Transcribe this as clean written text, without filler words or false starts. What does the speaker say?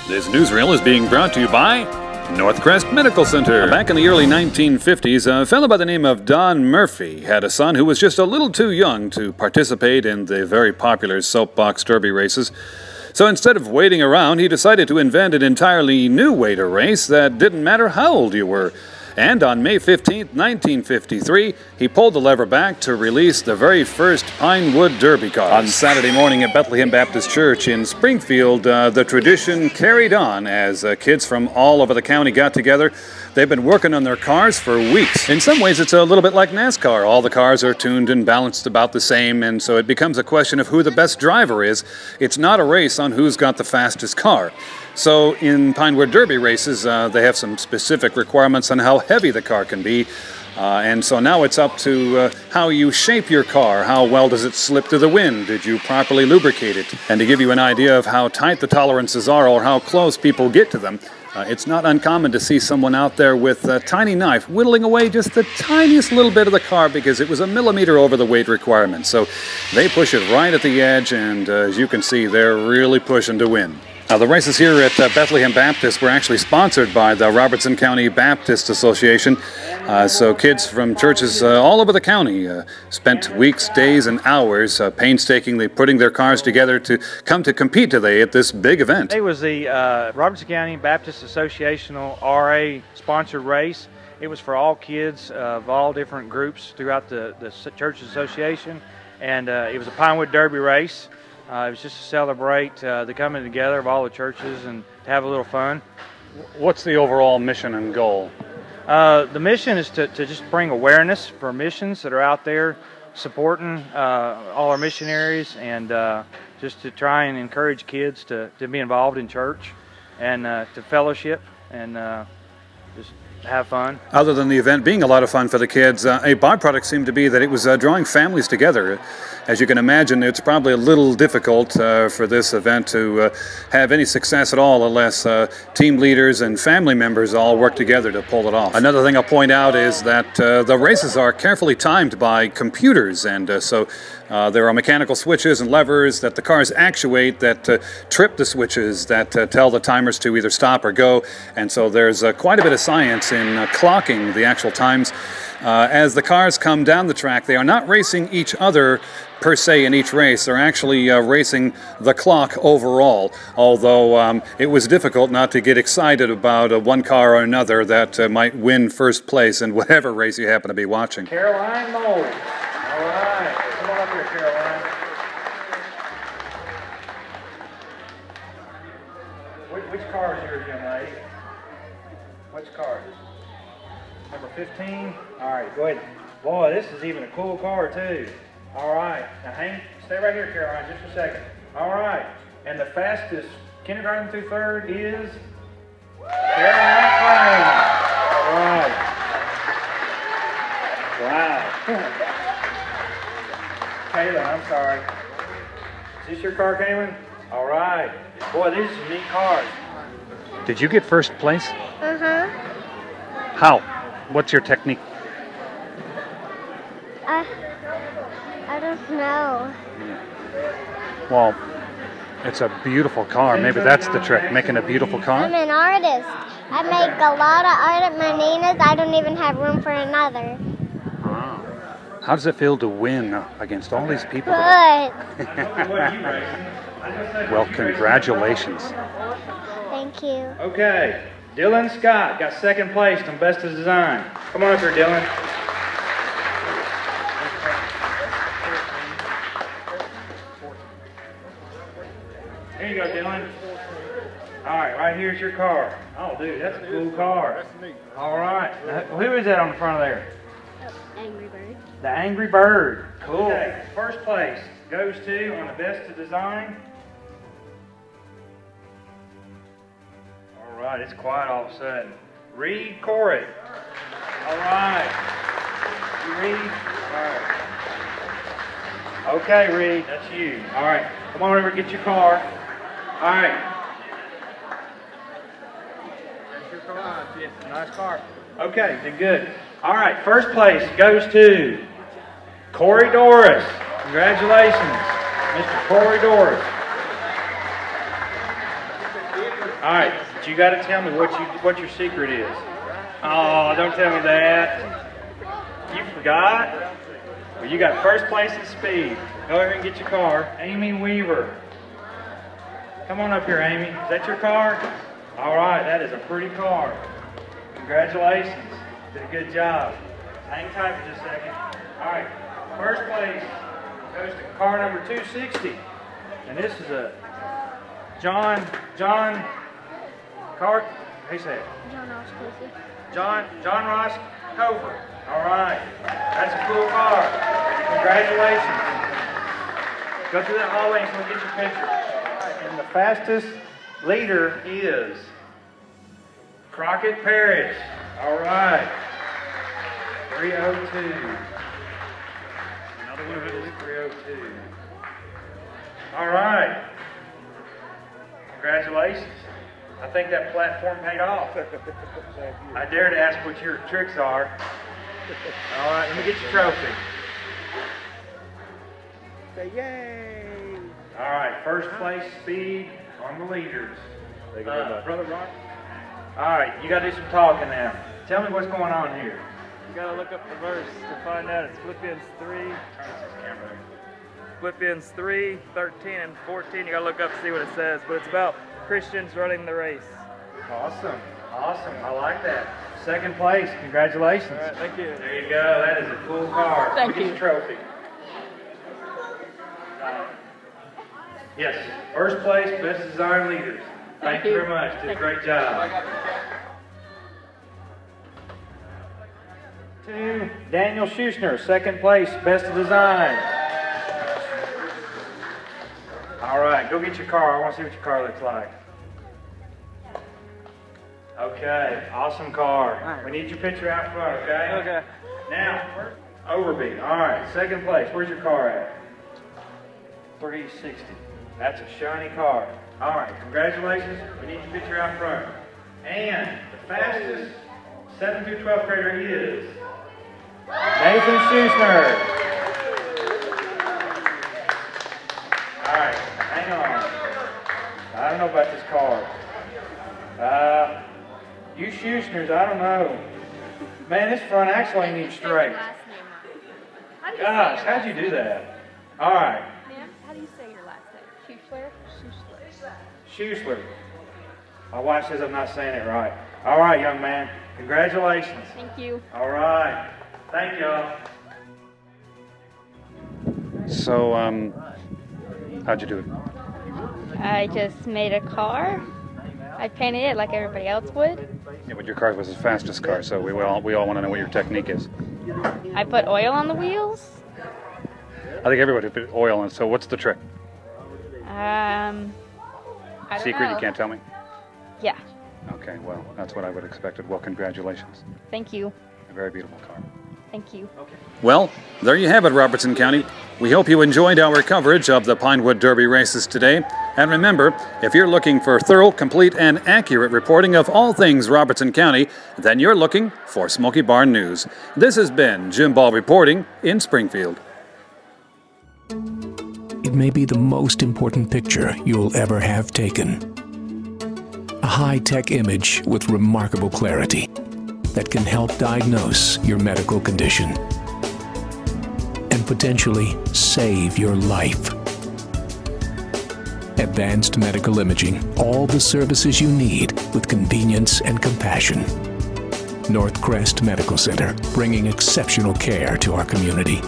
This newsreel is being brought to you by Northcrest Medical Center. Back in the early 1950s, a fellow by the name of Don Murphy had a son who was just a little too young to participate in the very popular soapbox derby races. So instead of waiting around, he decided to invent an entirely new way to race that didn't matter how old you were. And on May 15, 1953, he pulled the lever back to release the very first Pinewood Derby cars. On Saturday morning at Bethlehem Baptist Church in Springfield, the tradition carried on as kids from all over the county got together. They've been working on their cars for weeks. In some ways, it's a little bit like NASCAR. All the cars are tuned and balanced about the same, and so it becomes a question of who the best driver is. It's not a race on who's got the fastest car. So in Pinewood Derby races, they have some specific requirements on how heavy the car can be. And so now it's up to how you shape your car. How well does it slip to the wind? Did you properly lubricate it? And to give you an idea of how tight the tolerances are or how close people get to them, it's not uncommon to see someone out there with a tiny knife whittling away just the tiniest little bit of the car because it was a millimeter over the weight requirement. So they push it right at the edge, and as you can see, they're really pushing to win. Now, the races here at Bethlehem Baptist were actually sponsored by the Robertson County Baptist Association. So kids from churches all over the county spent weeks, days, and hours painstakingly putting their cars together to come to compete today at this big event. It was the Robertson County Baptist Associational RA sponsored race. It was for all kids of all different groups throughout the church association, and it was a Pinewood Derby race. It was just to celebrate the coming together of all the churches and to have a little fun. What's the overall mission and goal? The mission is to just bring awareness for missions that are out there supporting all our missionaries, and just to try and encourage kids to be involved in church and to fellowship and just have fun. Other than the event being a lot of fun for the kids, a byproduct seemed to be that it was drawing families together. As you can imagine, it's probably a little difficult for this event to have any success at all unless team leaders and family members all work together to pull it off. Another thing I'll point out is that the races are carefully timed by computers, and so there are mechanical switches and levers that the cars actuate that trip the switches that tell the timers to either stop or go, and so there's quite a bit of science in clocking the actual times. As the cars come down the track, they are not racing each other per se in each race. They're actually racing the clock overall, although it was difficult not to get excited about one car or another that might win first place in whatever race you happen to be watching. Caroline Mold. All right. Come on up here, Caroline. Which car is yours, young lady? Which car? Number 15? All right, go ahead. Boy, this is even a cool car, too. All right. Now, stay right here, Caroline, just a second. All right. And the fastest kindergarten through third is Caroline Crane. All right. Wow. Kaylin, I'm sorry. Is this your car, Kaylin? All right. Boy, these are some neat cars. Did you get first place? Uh-huh. How? What's your technique? I don't know. Well, it's a beautiful car. Maybe that's the trick, making a beautiful car. I'm an artist. I make a lot of art at my Nina's. I don't even have room for another. How does it feel to win against all these people? Good. Well, congratulations. Thank you. Okay, Dylan Scott got second place on Best of Design. Come on up here, Dylan. Here you go, Dylan. All right, right here's your car. Oh, dude, that's a cool car. That's neat. All right. Now, who is that on the front of there? Angry Bird. The Angry Bird. Cool. Okay, first place goes to, on the Best of Design. All right, it's quiet all of a sudden. Reed Corey. All right. You Reed? All right. Okay, Reed, that's you. All right, come on over and get your car. All right. That's your car. Nice car. Okay, did good. All right, first place goes to Corey Doris. Congratulations, Mr. Corey Doris. All right, but you got to tell me what your secret is. Oh, don't tell me that. You forgot? Well, you got first place in speed. Go ahead and get your car. Amy Weaver. Come on up here, Amy. Is that your car? All right, that is a pretty car. Congratulations. Did a good job. Hang tight for just a second. All right, first place goes to car number 260. And this is a John Cart. How you say it? John Ross Cover. All right, that's a cool car. Congratulations. Go through that hallway and come get your picture. And the fastest leader is Crockett Parrish. All right, 302. Another one is 302. All right. Congratulations. I think that platform paid off. I dare to ask what your tricks are. All right, let me get your trophy. Say yay! All right, first place speed on the leaders. Brother Rock. All right, you got to do some talking now. Tell me what's going on here. You got to look up the verse to find out. It's Philippians 3, 13 and 14. You got to look up to see what it says. But it's about Christians running the race. Awesome. Awesome. I like that. Second place. Congratulations. All right, thank you. There you go. That is a cool car. Thank you. Get your trophy. Yes. First place, best design leaders. Thank you very much. Did a great job. To Daniel Schussner, second place, best of design. All right, go get your car. I want to see what your car looks like. Okay, awesome car. We need your picture out front, okay? Okay. Now, Overby. All right, second place. Where's your car at? 360. That's a shiny car. All right, congratulations. We need your picture out front. And the fastest 7 through 12 grader is Nathan Schussner. All right, hang on. I don't know about this car. You Schussners, I don't know. Man, this front axle ain't even straight. Gosh, how'd you do that? All right. Ma'am, how do you say your last name? Schussler? Schussler. My wife says I'm not saying it right. All right, young man. Congratulations. Thank you. All right. Thank y'all. So, how'd you do it? I just made a car. I painted it like everybody else would. Yeah, but your car was the fastest car, so we all want to know what your technique is. I put oil on the wheels. I think everybody put oil on. So, what's the trick? I don't Secret? know. You can't tell me. Yeah. Okay, well, that's what I would have expected. Well, congratulations. Thank you. A very beautiful car. Thank you. Well, there you have it, Robertson County. We hope you enjoyed our coverage of the Pinewood Derby races today. And remember, if you're looking for thorough, complete, and accurate reporting of all things Robertson County, then you're looking for Smoky Barn News. This has been Jim Ball reporting in Springfield. It may be the most important picture you'll ever have taken. A high-tech image with remarkable clarity that can help diagnose your medical condition and potentially save your life. Advanced medical imaging, all the services you need with convenience and compassion. Northcrest Medical Center, bringing exceptional care to our community.